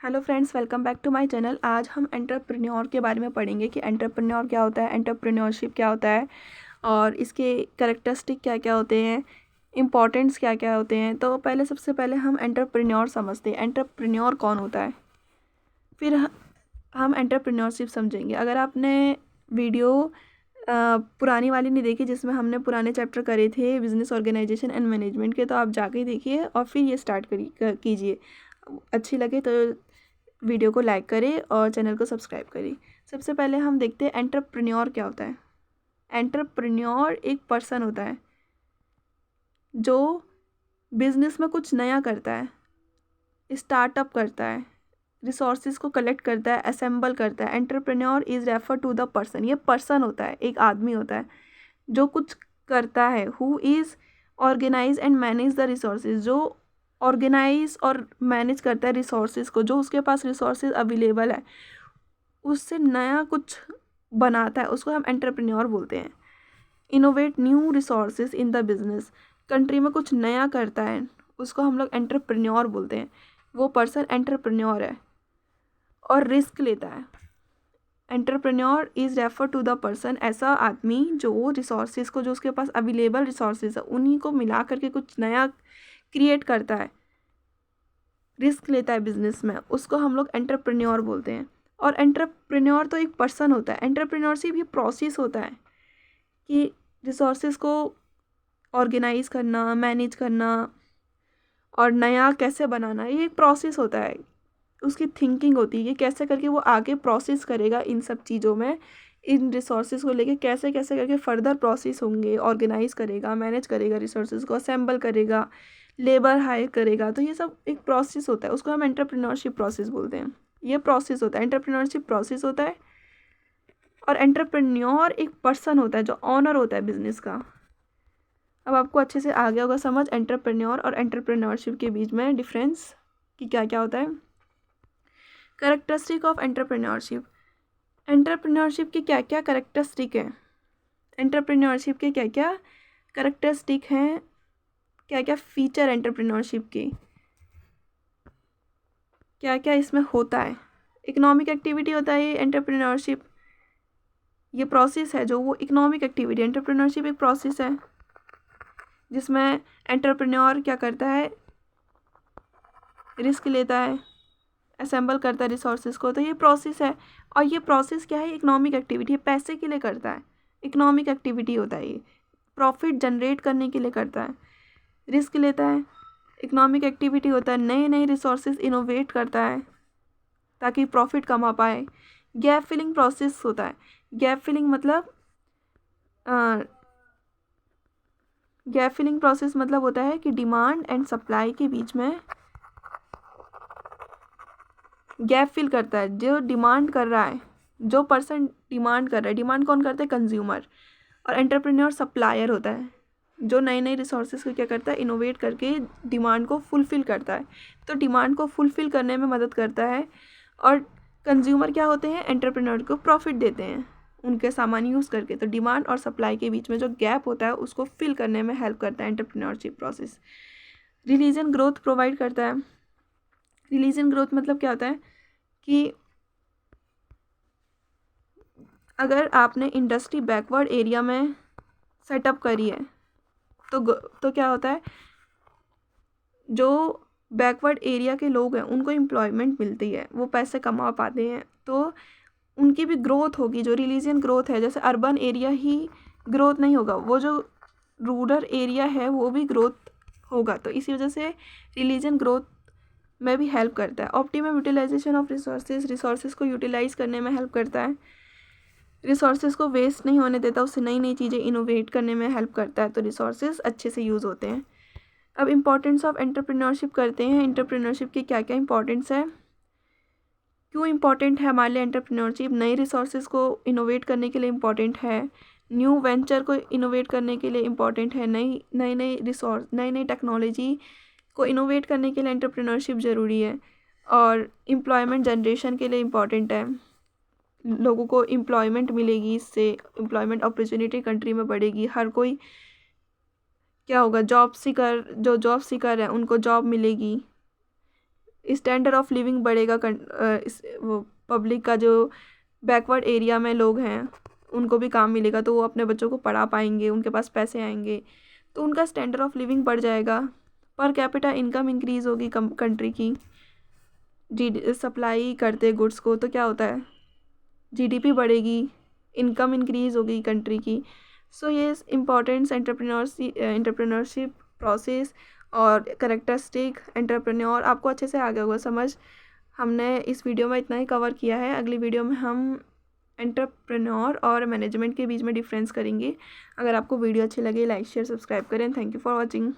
Hello friends, welcome back to my channel. आज हम entrepreneur के बारे में पढ़ेंगे कि एंटरप्रेन्योर क्या होता है, एंटरप्रेन्योरशिप क्या होता है और इसके कैरेक्टरिस्टिक क्या क्या होते हैं, इंपॉर्टेंट्स क्या क्या होते हैं। तो सबसे पहले हम एंटरप्रेन्योर समझते हैं। एंटरप्रेन्योर कौन होता है, फिर हम एंटरप्रेन्योरशिप समझेंगे। अगर आपने वीडियो पुरानी वाली नहीं देखी जिसमें हमने पुराने चैप्टर करे थे बिजनेस ऑर्गेनाइजेशन एंड मैनेजमेंट के, तो आप जाके देखिए और फिर ये स्टार्ट कीजिए। अच्छी लगे तो वीडियो को लाइक करें और चैनल को सब्सक्राइब करें। सबसे पहले हम देखते हैं एंटरप्रेन्योर क्या होता है। एंटरप्रेन्योर एक पर्सन होता है जो बिजनेस में कुछ नया करता है, स्टार्टअप करता है, रिसोर्सेज को कलेक्ट करता है, असेंबल करता है। Entrepreneur is refer to the person. ये पर्सन होता है, एक आदमी होता है जो कुछ करता है। Who is organise and manage the resources, जो ऑर्गेनाइज और मैनेज करता है रिसोर्सेज को, जो उसके पास रिसोर्सेज अवेलेबल है उससे नया कुछ बनाता है, उसको हम एंटरप्रेन्योर बोलते हैं। Innovate new resources in the business, country में कुछ नया करता है उसको हम लोग एंटरप्रेन्योर बोलते हैं। वो पर्सन एंटरप्रेन्योर है और रिस्क लेता है। Entrepreneur is refer to the person, ऐसा आदमी जो रिसोर्सेज को, जो उसके पास अवेलेबल रिसोर्सेज है उन्हीं को मिला करके कुछ नया क्रिएट करता है, रिस्क लेता है बिजनेस में, उसको हम लोग एंटरप्रेन्योर बोलते हैं। और एंटरप्रेन्योर तो एक पर्सन होता है। एंटरप्रेन्योरशिप भी प्रोसेस होता है कि रिसोर्सेज को ऑर्गेनाइज करना, मैनेज करना और नया कैसे बनाना, ये एक प्रोसेस होता है। उसकी थिंकिंग होती है कि कैसे करके वो आगे प्रोसेस करेगा इन सब चीज़ों में, इन रिसोर्सेज को लेके कैसे कैसे करके फर्दर प्रोसेस होंगे, ऑर्गेनाइज करेगा, मैनेज करेगा, रिसोर्सेज को असेंबल करेगा, लेबर हायर करेगा। तो ये सब एक प्रोसेस होता है, उसको हम एंटरप्रेन्योरशिप प्रोसेस बोलते हैं। ये प्रोसेस होता है, एंटरप्रेन्योरशिप प्रोसेस होता है। और एंटरप्रेन्योर एक पर्सन होता है जो ऑनर होता है बिजनेस का। अब आपको अच्छे से आ गया होगा समझ एंटरप्रेन्योर और एंटरप्रेन्योरशिप के बीच में डिफरेंस कि क्या क्या होता है। कैरेक्टरिस्टिक ऑफ एंटरप्रेन्योरशिप, एंटरप्रेन्योरशिप की क्या क्या कैरेक्टरिस्टिक है, एंटरप्रेन्योरशिप के क्या क्या कैरेक्टरिस्टिक हैं, क्या क्या फीचर एंटरप्रेन्योरशिप के, क्या क्या इसमें होता है। इकोनॉमिक एक्टिविटी होता है ये एंटरप्रेन्योरशिप, ये प्रोसेस है जो वो इकोनॉमिक एक्टिविटी। एंटरप्रेन्योरशिप एक प्रोसेस है जिसमें एंटरप्रेन्योर क्या करता है, रिस्क लेता है, असेंबल करता है रिसोर्सेज को। तो ये प्रोसेस है। और ये प्रोसेस क्या है, इकोनॉमिक एक्टिविटी है, पैसे के लिए करता है, इकोनॉमिक एक्टिविटी होता है ये, प्रॉफिट जनरेट करने के लिए करता है, रिस्क लेता है, इकोनॉमिक एक्टिविटी होता है, नए नए रिसोर्सेज इनोवेट करता है ताकि प्रॉफिट कमा पाए। गैप फिलिंग प्रोसेस होता है। गैप फिलिंग मतलब गैप फिलिंग प्रोसेस मतलब होता है कि डिमांड एंड सप्लाई के बीच में गैप फिल करता है। जो डिमांड कर रहा है, जो पर्सन डिमांड कर रहा है, डिमांड कौन करता है, कंज्यूमर। और एंटरप्रेन्योर सप्लायर होता है जो नए नए रिसोर्सेज को क्या करता है, इनोवेट करके डिमांड को फुलफ़िल करता है। तो डिमांड को फुलफ़िल करने में मदद करता है। और कंज्यूमर क्या होते हैं, एंटरप्रेन्योर को प्रॉफिट देते हैं उनके सामान यूज़ करके। तो डिमांड और सप्लाई के बीच में जो गैप होता है उसको फिल करने में हेल्प करता है entrepreneurship process. Religion growth provide करता है। रिलीजन ग्रोथ मतलब क्या होता है कि अगर आपने इंडस्ट्री बैकवर्ड एरिया में सेटअप करी है तो क्या होता है, जो बैकवर्ड एरिया के लोग हैं उनको एम्प्लॉयमेंट मिलती है, वो पैसे कमा पाते हैं, तो उनकी भी ग्रोथ होगी। जो रिलीजन ग्रोथ है, जैसे अर्बन एरिया ही ग्रोथ नहीं होगा, वो जो रूरल एरिया है वो भी ग्रोथ होगा। तो इसी वजह से रिलीजन ग्रोथ में भी हेल्प करता है। Optimum utilization of resources, resources को यूटिलाइज करने में हेल्प करता है, रिसोर्सेज को वेस्ट नहीं होने देता, उससे नई नई चीज़ें इनोवेट करने में हेल्प करता है, तो रिसोर्सेज अच्छे से यूज़ होते हैं। अब इम्पॉर्टेंस ऑफ एंटरप्रेन्योरशिप करते हैं। एंटरप्रेन्योरशिप के क्या क्या इंपॉर्टेंस है, क्यों इंपॉर्टेंट है हमारे लिए एंटरप्रेन्योरशिप। नई रिसोर्सेज को इनोवेट करने के लिए इम्पॉर्टेंट है, न्यू वेंचर को इनोवेट करने के लिए इम्पॉर्टेंट है, नई नई नई रिसोर्स, नई नई टेक्नोलॉजी को इनोवेट करने के लिए एंटरप्रेन्योरशिप ज़रूरी है। और एम्प्लॉयमेंट जनरेशन के लिए इम्पॉर्टेंट है, लोगों को एम्प्लॉयमेंट मिलेगी, इससे एम्प्लॉयमेंट अपॉर्चुनिटी कंट्री में बढ़ेगी। हर कोई क्या होगा, जॉब सीकर, जो जॉब सीकर है उनको जॉब मिलेगी, स्टैंडर्ड ऑफ लिविंग बढ़ेगा। वो पब्लिक का जो बैकवर्ड एरिया में लोग हैं उनको भी काम मिलेगा, तो वो अपने बच्चों को पढ़ा पाएंगे, उनके पास पैसे आएंगे, तो उनका स्टैंडर्ड ऑफ लिविंग बढ़ जाएगा। पर कैपिटा इनकम इंक्रीज होगी कंट्री की। जी सप्लाई करते गुड्स को तो क्या होता है, जीडीपी बढ़ेगी, इनकम इंक्रीज होगी कंट्री की। सो ये इम्पोर्टेंट्स एंटरप्रेन्योरशिप प्रोसेस और करेक्टरिस्टिक एंटरप्रेन्योर आपको अच्छे से आ गया होगा समझ। हमने इस वीडियो में इतना ही कवर किया है। अगली वीडियो में हम एंटरप्रेन्योर और मैनेजमेंट के बीच में डिफरेंस करेंगे। अगर आपको वीडियो अच्छी लगे लाइक शेयर सब्सक्राइब करें। Thank you for watching.